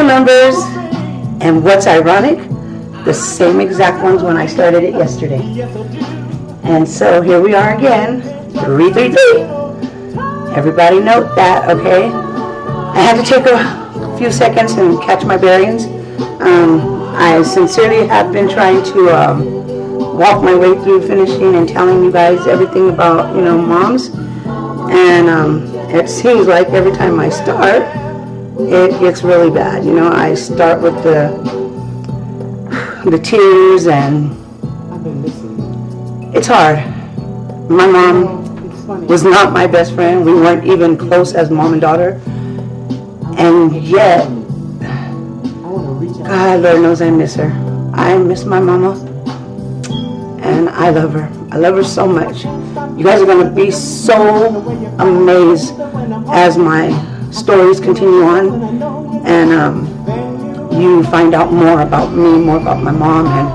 numbers, and what's ironic, the same exact ones when I started it yesterday. And so here we are again, 333. Everybody note that, okay? I had to take a few seconds and catch my bearings. I sincerely have been trying to walk my way through finishing and telling you guys everything about, moms. And it seems like every time I start, it gets really bad. I start with the tears, and it's hard. My mom was not my best friend. We weren't even close as mom and daughter. And yet, God, Lord knows I miss her. I miss my mama. And I love her. I love her so much. You guys are going to be so amazed as my stories continue on. And you find out more about me, more about my mom, and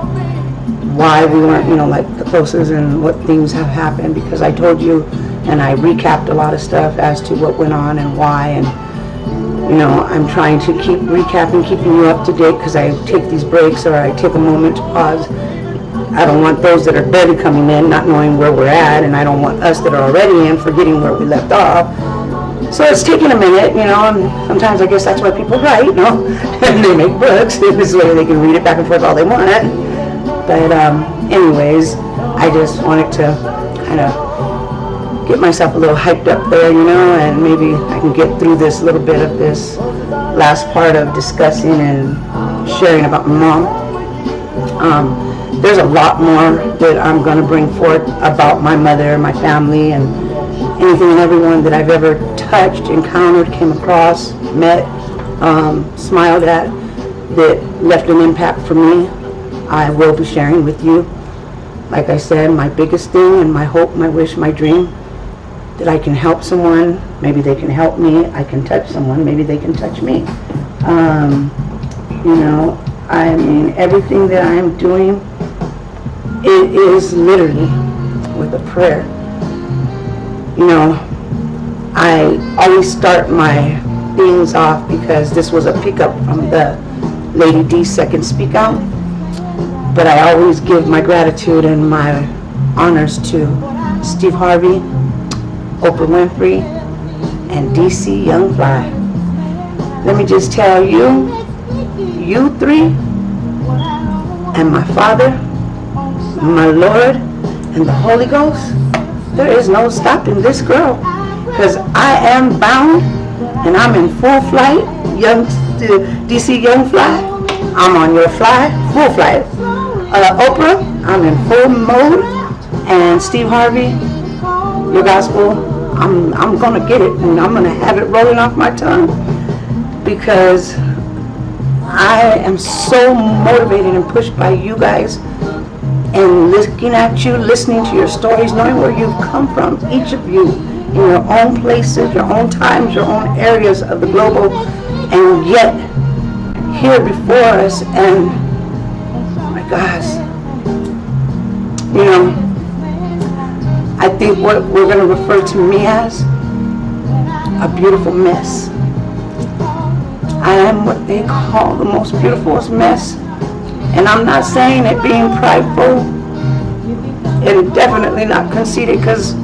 why we weren't, like the closest, and what things have happened, because I told you and I recapped a lot of stuff as to what went on and why. And I'm trying to keep recapping, keeping you up to date, because I take these breaks, or I take a moment to pause. I don't want those that are barely coming in not knowing where we're at, and I don't want us that are already in forgetting where we left off. So it's taking a minute, and sometimes I guess that's why people write, and they make books. This way they can read it back and forth all they want. But anyways, I just wanted to kind of get myself a little hyped up there, and maybe I can get through this little bit of this last part of discussing and sharing about my mom. There's a lot more that I'm going to bring forth about my mother, my family, and anything and everyone that I've ever touched, encountered, came across, met, smiled at, that left an impact for me. I will be sharing with you. Like I said, my biggest thing and my hope, my wish, my dream, that I can help someone, maybe they can help me. I can touch someone, maybe they can touch me. Everything that I'm doing, it is literally with a prayer. I always start my things off, because this was a pickup from the Lady D's second speak out. But I always give my gratitude and my honors to Steve Harvey, Oprah Winfrey, and DC Young Fly. Let me just tell you, you three, and my Father, my Lord, and the Holy Ghost, there is no stopping this girl, because I am bound and I'm in full flight. DC Young Fly, I'm on your fly, full flight. Oprah, I'm in full mode. And Steve Harvey, your gospel, I'm gonna get it, and I'm gonna have it rolling off my tongue, because I am so motivated and pushed by you guys, and looking at you, listening to your stories, knowing where you've come from, each of you, in your own places, your own times, your own areas of the global, and yet here before us. And oh my gosh, I think what we're going to refer to me as a beautiful mess. I am what they call the most beautiful mess. And I'm not saying it being prideful, and definitely not conceited, because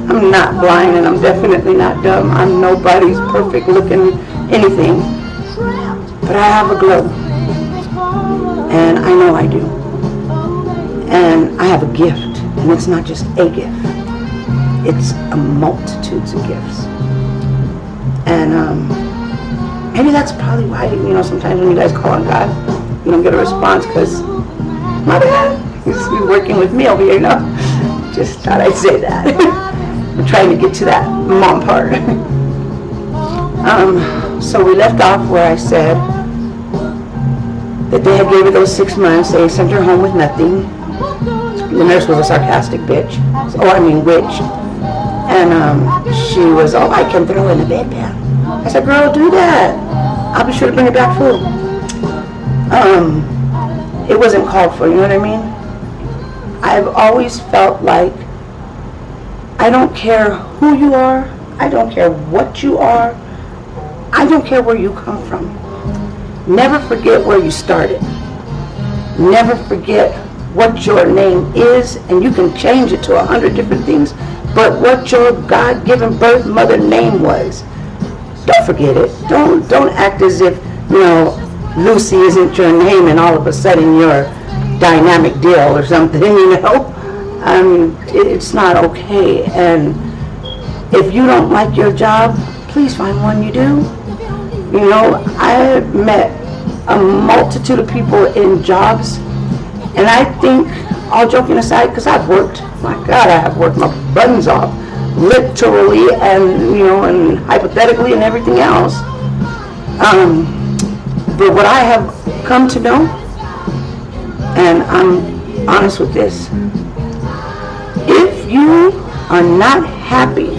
I'm not blind, and I'm definitely not dumb. I'm nobody's perfect looking anything. But I have a glow. And I know I do. And I have a gift. And it's not just a gift. It's a multitudes of gifts. And maybe that's probably why, sometimes when you guys call on God, you don't get a response, because my bad, he's working with me over here, Just thought I'd say that. I'm trying to get to that mom part. So we left off where I said that they had gave her those 6 months. They sent her home with nothing. The nurse was a sarcastic bitch. Witch. And she was, I can throw in the bedpan. I said, girl, do that. I'll be sure to bring it back full. It wasn't called for, you know what I mean? I've always felt like I don't care who you are, I don't care what you are, I don't care where you come from. Never forget where you started. Never forget what your name is, and you can change it to 100 different things, but what your God-given birth mother name was. Don't forget it. Don't act as if, Lucy isn't your name and all of a sudden you're dynamic deal or something, it's not okay. And if you don't like your job, please find one you do. I met a multitude of people in jobs, and I think, all joking aside, because I've worked, my God, I have worked my buttons off, literally and, and hypothetically and everything else. But what I have come to know, and I'm honest with this, if you are not happy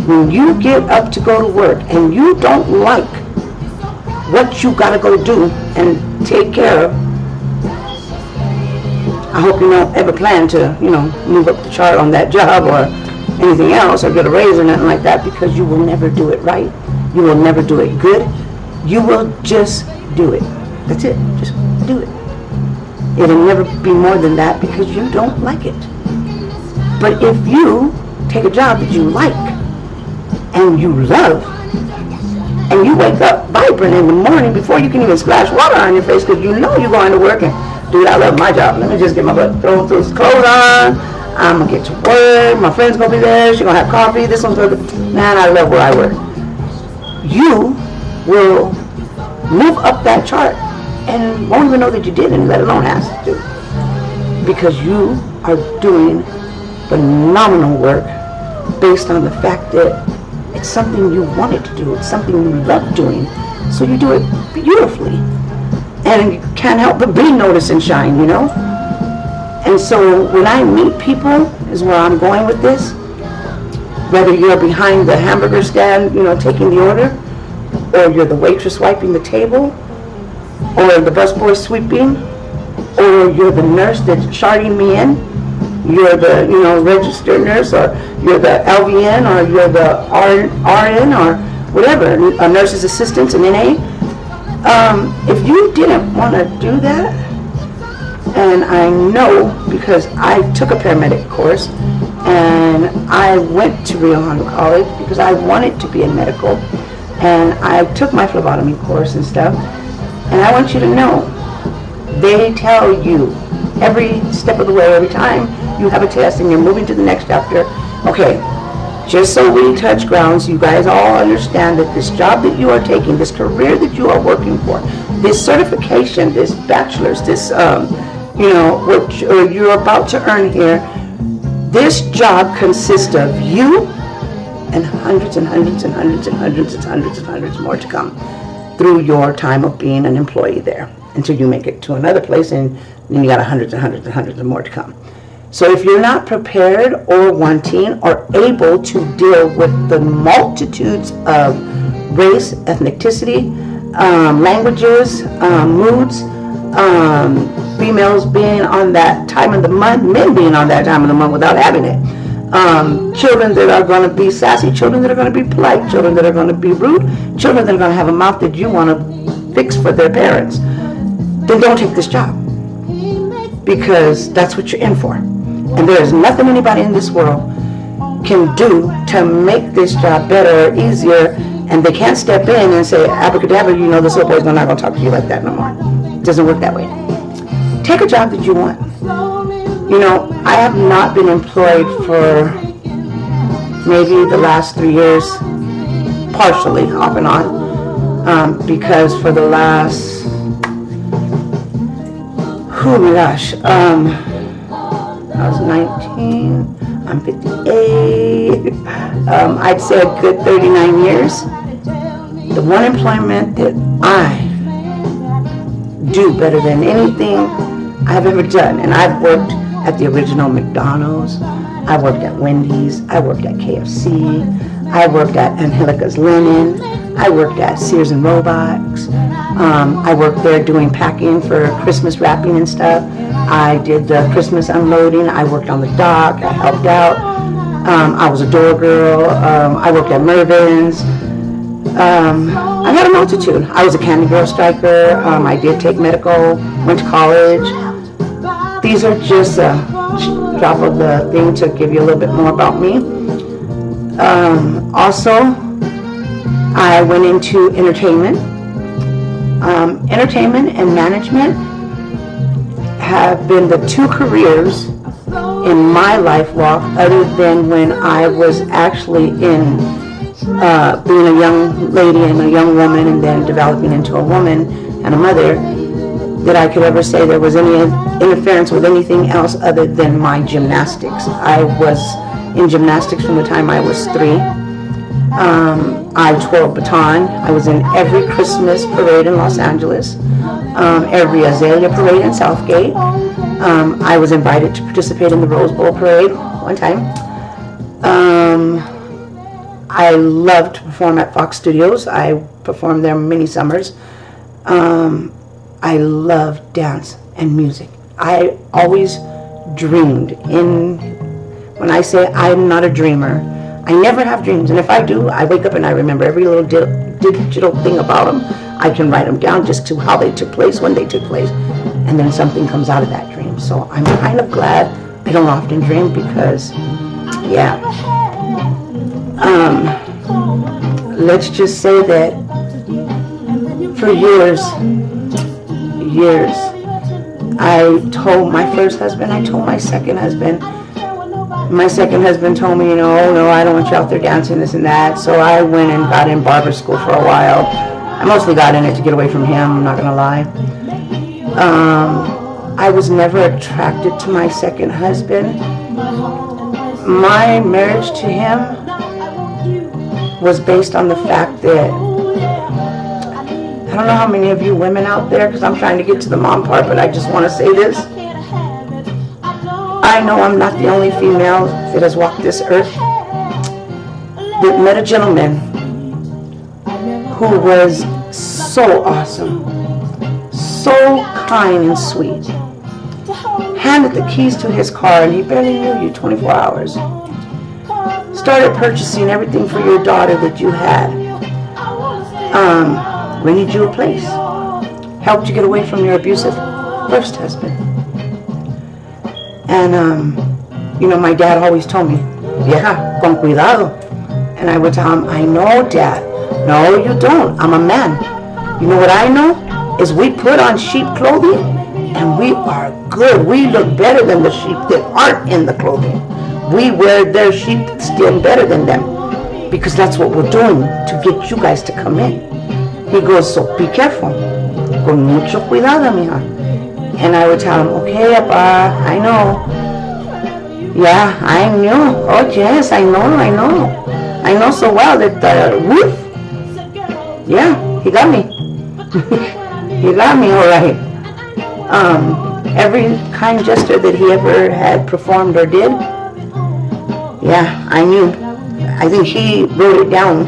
when you get up to go to work and you don't like what you got to go do and take care of, I hope you don't ever plan to, move up the chart on that job or anything else or get a raise or nothing like that, because you will never do it right. You will never do it good. You will just do it. That's it. Just do it. It'll never be more than that because you don't like it. But if you take a job that you like and you love, and you wake up vibrant in the morning before you can even splash water on your face because you're going to work and, dude, I love my job. Let me just get my butt, throw those clothes on. I'm going to get to work. My friend's going to be there. She's going to have coffee. This one's going to be, man, I love where I work. You will move up that chart and won't even know that you did, and let alone ask to, because you are doing phenomenal work based on the fact that it's something you wanted to do. It's something you love doing. So you do it beautifully. And you can't help but be noticed and shine, And so when I meet people, is where I'm going with this, whether you're behind the hamburger stand, taking the order, or you're the waitress wiping the table, or the busboy sweeping, or you're the nurse that's charting me in, you're the registered nurse, or you're the LVN, or you're the RN, or whatever, a nurse's assistant, an NA. If you didn't want to do that, and I know because I took a paramedic course and I went to Rio Hondo College because I wanted to be in medical, and I took my phlebotomy course and stuff, and I want you to know, they tell you every step of the way, every time you have a test and you're moving to the next chapter, okay, just so we touch grounds, you guys all understand that this job that you are taking, this career that you are working for, this certification, this bachelor's, this, what you're about to earn here, this job consists of you and hundreds and hundreds and hundreds and hundreds and hundreds and hundreds more to come through your time of being an employee there until you make it to another place, and then you got hundreds and hundreds and hundreds and more to come. So if you're not prepared or wanting or able to deal with the multitudes of race, ethnicity, languages, moods, females being on that time of the month, men being on that time of the month without having it, children that are going to be sassy, children that are going to be polite, children that are going to be rude, children that are going to have a mouth that you want to fix for their parents, then don't take this job, because that's what you're in for. And there is nothing anybody in this world can do to make this job better or easier, and they can't step in and say, abracadabra, this little boy's not going to talk to you like that no more. It doesn't work that way. Take a job that you want. I have not been employed for maybe the last 3 years, partially, off and on, because for the last, oh my gosh, I was 19, I'm 58, I'd say a good 39 years. The one employment that I do better than anything I've ever done, and I've worked at the original McDonald's, I worked at Wendy's, I worked at KFC, I worked at Angelica's Linen, I worked at Sears and Roebuck's, I worked there doing packing for Christmas wrapping and stuff. I did the Christmas unloading, I worked on the dock, I helped out, I was a door girl, I worked at Mervyn's, I had a multitude. I was a Candy Girl striker. I did take medical, went to college. These are just a drop of the thing to give you a little bit more about me. Also, I went into entertainment. Entertainment and management have been the two careers in my life walk, other than when I was actually in being a young lady and a young woman and then developing into a woman and a mother, that I could ever say there was any interference with anything else other than my gymnastics. I was in gymnastics from the time I was 3. I twirled baton. I was in every Christmas parade in Los Angeles, every Azalea parade in Southgate. I was invited to participate in the Rose Bowl parade one time. I loved to perform at Fox Studios. I performed there many summers. I love dance and music. I always dreamed. When I say I'm not a dreamer, I never have dreams, and if I do, I wake up and I remember every little digital thing about them. I can write them down just to how they took place, when they took place, and then something comes out of that dream. So I'm kind of glad I don't often dream because, yeah. Let's just say that for years, I told my first husband, I told my second husband. My second husband told me, oh no, I don't want you out there dancing, this and that. So I went and got in barber school for a while. I mostly got in it to get away from him, I'm not gonna lie. I was never attracted to my second husband. My marriage to him was based on the fact that, I don't know how many of you women out there, because I'm trying to get to the mom part, but I just want to say this. I know I'm not the only female that has walked this earth that met a gentleman who was so awesome, so kind and sweet. Handed the keys to his car, and he barely knew you 24 hours. Started purchasing everything for your daughter that you had. Rented you a place. Helped you get away from your abusive first husband. And, my dad always told me, vieja, con cuidado. And I would tell him, I know, Dad. No, you don't. I'm a man. You know what I know? Is we put on sheep clothing, and we are good. We look better than the sheep that aren't in the clothing. We wear their sheep skin better than them, because that's what we're doing to get you guys to come in. He goes, so be careful. Con mucho cuidado, mija. And I would tell him, okay, Appa, I know. Yeah, I knew. Oh, yes, I know. I know so well that, woof. Yeah, he got me. He got me, all right. Every kind gesture that he ever had performed or did, yeah, I knew. I think he wrote it down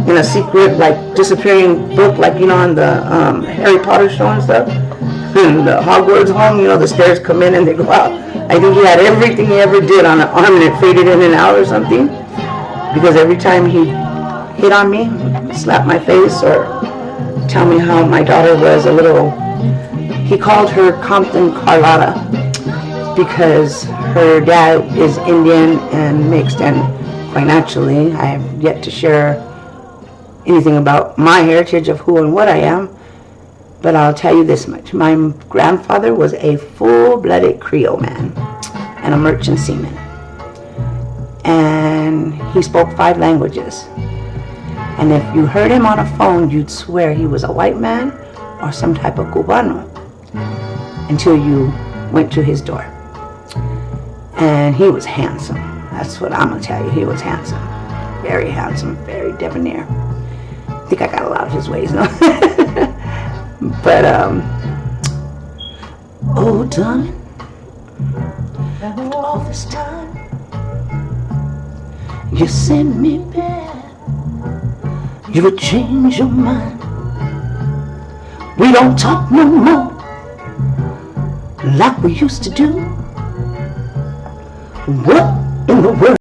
in a secret, like, disappearing book, like, on the Harry Potter show and stuff. And the Hogwarts home, the stairs come in and they go out. I think he had everything he ever did on an arm, and it faded in and out or something. Because every time he hit on me, slap my face, or tell me how my daughter was a little, he called her Compton Carlotta, because her dad is Indian and mixed, and quite naturally, I have yet to share anything about my heritage of who and what I am, but I'll tell you this much. My grandfather was a full-blooded Creole man and a merchant seaman, and he spoke 5 languages. And if you heard him on a phone, you'd swear he was a white man or some type of Cubano until you went to his door. And he was handsome. That's what I'm going to tell you. He was handsome. Very handsome, very debonair. I think I got a lot of his ways, no? But, oh, darling, all this time, you send me back. You would change your mind. We don't talk no more like we used to do. What in the world?